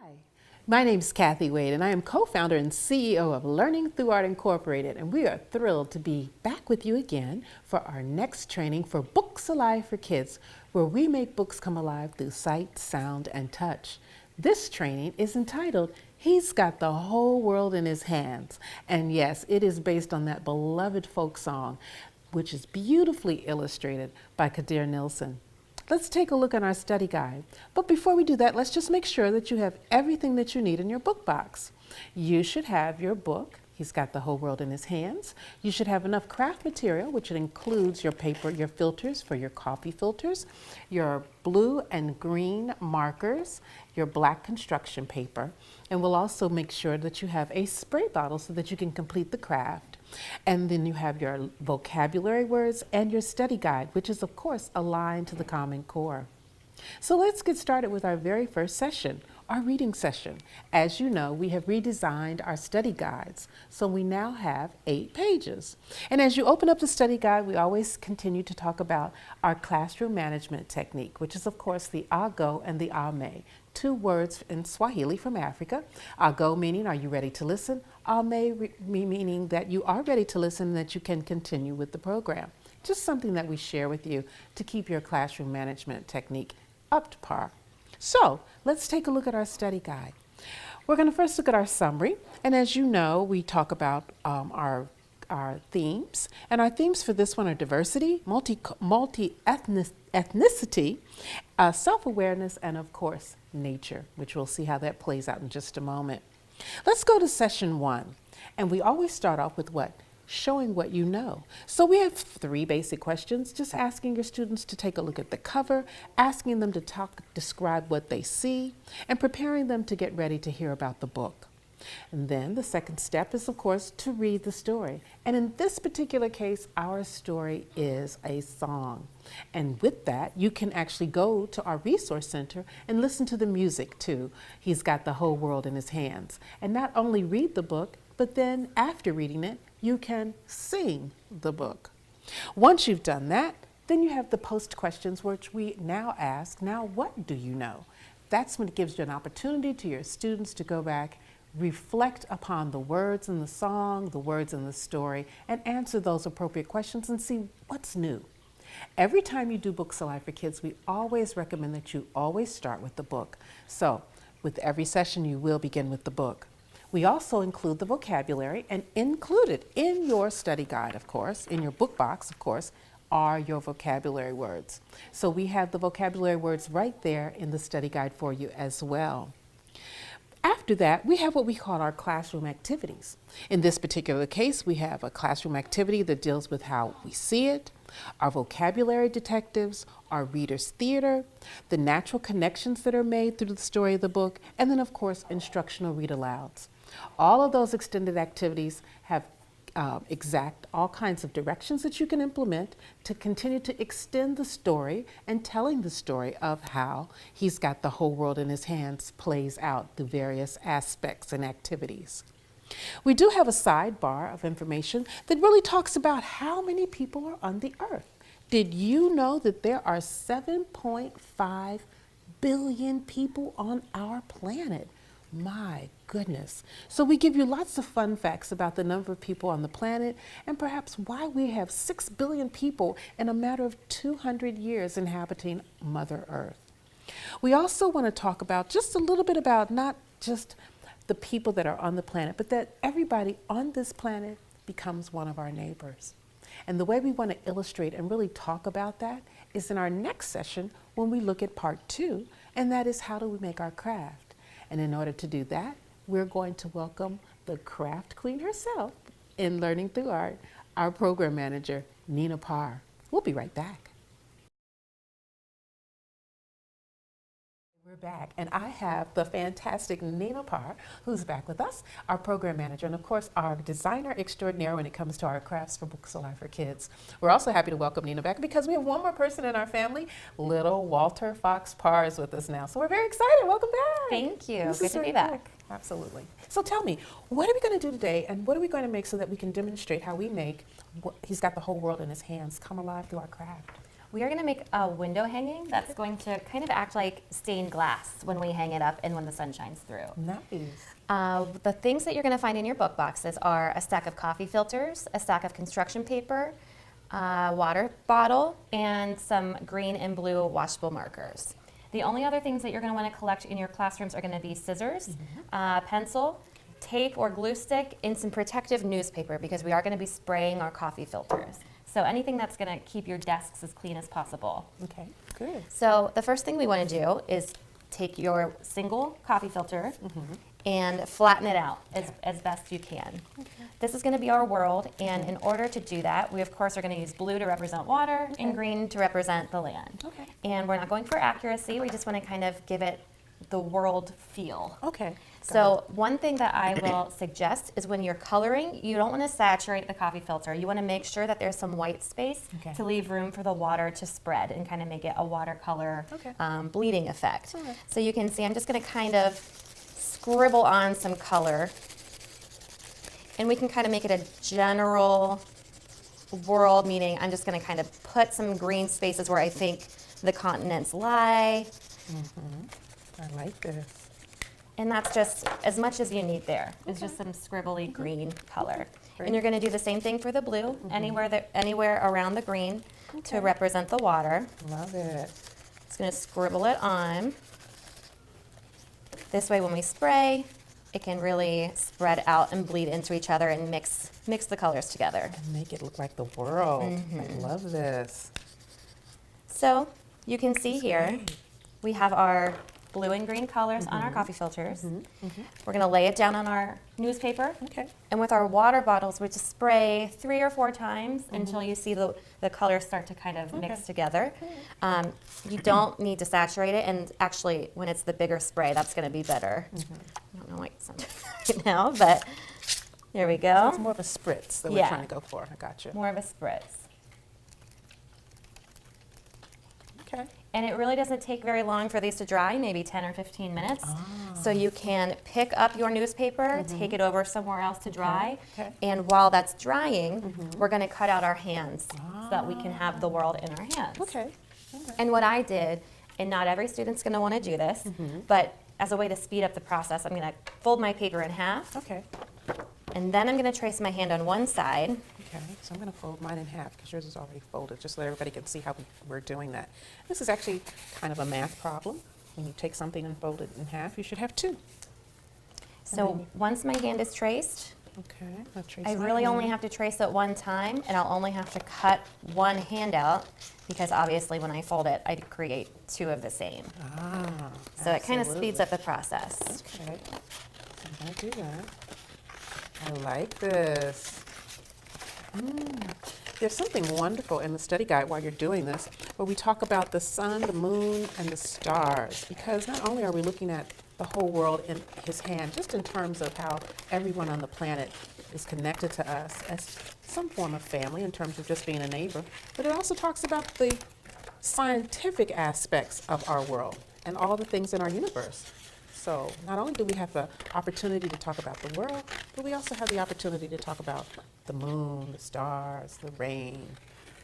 Hi, my name is Kathy Wade, and I am co-founder and CEO of Learning Through Art Incorporated, and we are thrilled to be back with you again for our next training for Books Alive for Kids, where we make books come alive through sight, sound, and touch. This training is entitled, He's Got the Whole World in His Hands, and yes, it is based on that beloved folk song, which is beautifully illustrated by Kadir Nilsson. Let's take a look at our study guide. But before we do that, let's just make sure that you have everything that you need in your book box. You should have your book, He's Got the Whole World in His Hands. You should have enough craft material, which includes your paper, your filters for your coffee filters, your blue and green markers, your black construction paper, and we'll also make sure that you have a spray bottle so that you can complete the craft. And then you have your vocabulary words and your study guide, which is of course aligned to the Common Core. So let's get started with our very first session, our reading session. As you know, we have redesigned our study guides, so we now have 8 pages. And as you open up the study guide, we always continue to talk about our classroom management technique, which is of course the Ago and the Ame, 2 words in Swahili from Africa. Ago meaning, are you ready to listen? Ame meaning that you are ready to listen and that you can continue with the program. Just something that we share with you to keep your classroom management technique up to par. So let's take a look at our study guide. We're going to first look at our summary, and as you know, we talk about our themes, and our themes for this one are diversity, multi-ethnicity, self-awareness, and of course nature, which we'll see how that plays out in just a moment. Let's go to session 1, and we always start off with what? Showing what you know. So we have 3 basic questions, just asking your students to take a look at the cover, asking them to describe what they see, and preparing them to get ready to hear about the book. And then the second step is, of course, to read the story. And in this particular case, our story is a song. And with that, you can actually go to our resource center and listen to the music too. He's Got the Whole World in His Hands. And not only read the book, but then after reading it, you can sing the book. Once you've done that, then you have the post questions, which we now ask, now what do you know? That's when it gives you an opportunity to your students to go back, reflect upon the words in the song, the words in the story, and answer those appropriate questions and see what's new. Every time you do Books Alive for Kids, we always recommend that you always start with the book. So with every session, you will begin with the book. We also include the vocabulary, and included in your study guide, of course, in your book box, of course, are your vocabulary words. So we have the vocabulary words right there in the study guide for you as well. After that, we have what we call our classroom activities. In this particular case, we have a classroom activity that deals with how we see it, our vocabulary detectives, our reader's theater, the natural connections that are made through the story of the book, and then of course, instructional read-alouds. All of those extended activities have all kinds of directions that you can implement to continue to extend the story and telling the story of how He's Got the Whole World in His Hands plays out through various aspects and activities. We do have a sidebar of information that really talks about how many people are on the earth. Did you know that there are 7.5 billion people on our planet? My goodness. So we give you lots of fun facts about the number of people on the planet and perhaps why we have 6 billion people in a matter of 200 years inhabiting Mother Earth. We also want to talk about just a little bit about not just the people that are on the planet, but that everybody on this planet becomes one of our neighbors. And the way we want to illustrate and really talk about that is in our next session when we look at part 2, and that is how do we make our craft. And in order to do that, we're going to welcome the craft queen herself in Learning Through Art, our program manager, Nina Parr. We'll be right back. We're back, and I have the fantastic Nina Parr, who's back with us, our program manager, and of course, our designer extraordinaire when it comes to our crafts for Books Alive for Kids. We're also happy to welcome Nina back because we have one more person in our family. Little Walter Fox Parr is with us now, so we're very excited. Welcome back. Thank you. This Good is to be very back. cool. Absolutely. So tell me, what are we going to do today, and what are we going to make so that we can demonstrate how we make He's Got the Whole World in His Hands come alive through our craft? We are going to make a window hanging that's going to kind of act like stained glass when we hang it up and when the sun shines through. Nice. The things that you're going to find in your book boxes are a stack of coffee filters, a stack of construction paper, a water bottle, and some green and blue washable markers. The only other things that you're going to want to collect in your classrooms are going to be scissors, pencil, tape or glue stick, and some protective newspaper because we are going to be spraying our coffee filters. So anything that's going to keep your desks as clean as possible. Okay, good. So the first thing we want to do is take your single coffee filter and flatten it out as best you can. Okay. This is going to be our world, and in order to do that, we of course are going to use blue to represent water and green to represent the land. Okay. And we're not going for accuracy, we just want to kind of give it the world feel. Okay. So one thing that I will suggest is when you're coloring, you don't want to saturate the coffee filter. You want to make sure that there's some white space to leave room for the water to spread and kind of make it a watercolor bleeding effect. Okay. So you can see I'm just going to kind of scribble on some color, and we can kind of make it a general world, meaning I'm just going to kind of put some green spaces where I think the continents lie. I like this. And that's just as much as you need there. It's just some scribbly green color. Great. And you're going to do the same thing for the blue, anywhere around the green to represent the water. Love it. Just going to scribble it on. This way when we spray, it can really spread out and bleed into each other and mix the colors together. And make it look like the world. I love this. So you can see here, we have our blue and green colors on our coffee filters. We're going to lay it down on our newspaper. Okay. And with our water bottles, we just spray 3 or 4 times until you see the colors start to kind of mix together. You don't need to saturate it, and actually, when it's the bigger spray, that's going to be better. I don't know why it's not right now, but there we go. So it's more of a spritz that we're trying to go for. I got you. More of a spritz. Okay. And it really doesn't take very long for these to dry, maybe 10 or 15 minutes. So you can pick up your newspaper, take it over somewhere else to dry, and while that's drying, we're going to cut out our hands so that we can have the world in our hands. Okay. And what I did, and not every student's going to want to do this, but as a way to speed up the process, I'm going to fold my paper in half, Okay. and then I'm going to trace my hand on one side. Okay, so I'm going to fold mine in half because yours is already folded, just so everybody can see how we're doing that. This is actually kind of a math problem. When you take something and fold it in half, you should have 2. So once my hand is traced, Okay, I'll trace I my really only hand. have to trace it one time, and I'll only have to cut one hand out because obviously when I fold it, I create 2 of the same. So it kind of speeds up the process. Okay, I'm going to do that. I like this. There's something wonderful in the study guide while you're doing this, where we talk about the sun, the moon, and the stars, because not only are we looking at the whole world in his hand, just in terms of how everyone on the planet is connected to us as some form of family in terms of just being a neighbor, but it also talks about the scientific aspects of our world and all the things in our universe. So not only do we have the opportunity to talk about the world, but we also have the opportunity to talk about the moon, the stars, the rain,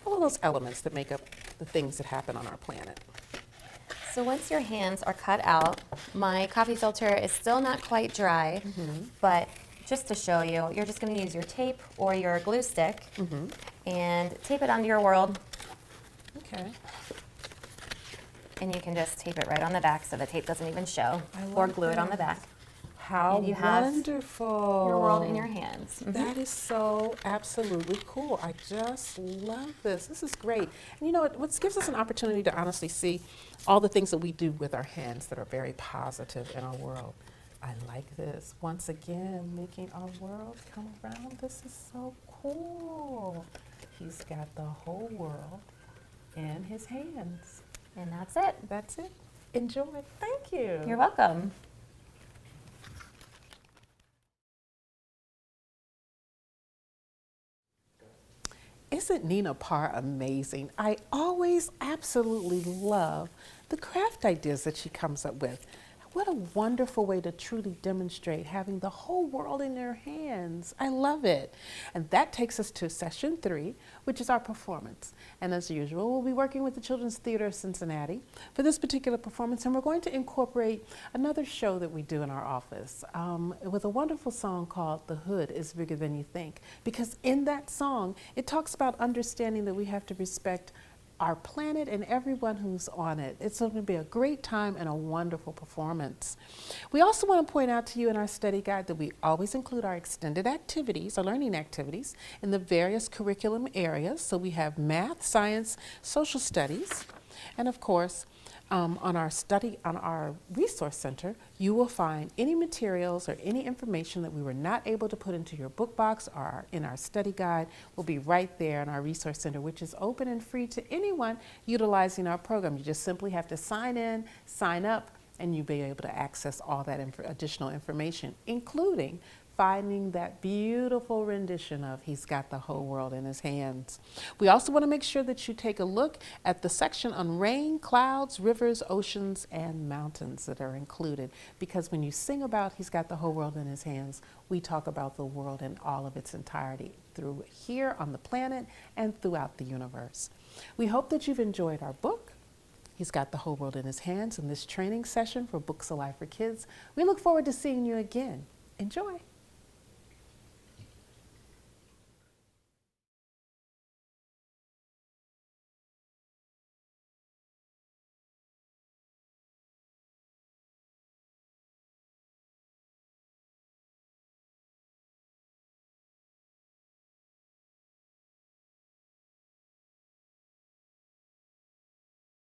all of those elements that make up the things that happen on our planet. So once your hands are cut out, my coffee filter is still not quite dry, but just to show you, you're just going to use your tape or your glue stick and tape it onto your world. Okay. And you can just tape it right on the back so the tape doesn't even show, or glue it on the back. How And you have wonderful. Your world in your hands. That is so absolutely cool. I just love this. This is great. And you know, what gives us an opportunity to honestly see all the things that we do with our hands that are very positive in our world. I like this. Once again, making our world come around. This is so cool. He's got the whole world in his hands. And that's it. That's it. Enjoy. Thank you. You're welcome. Isn't Nina Parr amazing? I always absolutely love the craft ideas that she comes up with. What a wonderful way to truly demonstrate having the whole world in your hands. I love it. And that takes us to session 3, which is our performance. And as usual, we'll be working with the Children's Theater of Cincinnati for this particular performance. And we're going to incorporate another show that we do in our office with a wonderful song called The Hood is Bigger Than You Think. Because in that song, it talks about understanding that we have to respect our planet and everyone who's on it. It's going to be a great time and a wonderful performance. We also want to point out to you in our study guide that we always include our extended activities, our learning activities, in the various curriculum areas. So we have math, science, social studies, and of course, on our resource center, you will find any materials or any information that we were not able to put into your book box or in our study guide will be right there in our resource center, which is open and free to anyone utilizing our program. You just simply have to sign in, sign up, and you'll be able to access all that additional information, including finding that beautiful rendition of He's Got the Whole World in His Hands. We also want to make sure that you take a look at the section on rain, clouds, rivers, oceans, and mountains that are included, because when you sing about He's Got the Whole World in His Hands, we talk about the world in all of its entirety through here on the planet and throughout the universe. We hope that you've enjoyed our book, He's Got the Whole World in His Hands, in this training session for Books Alive for Kids. We look forward to seeing you again. Enjoy.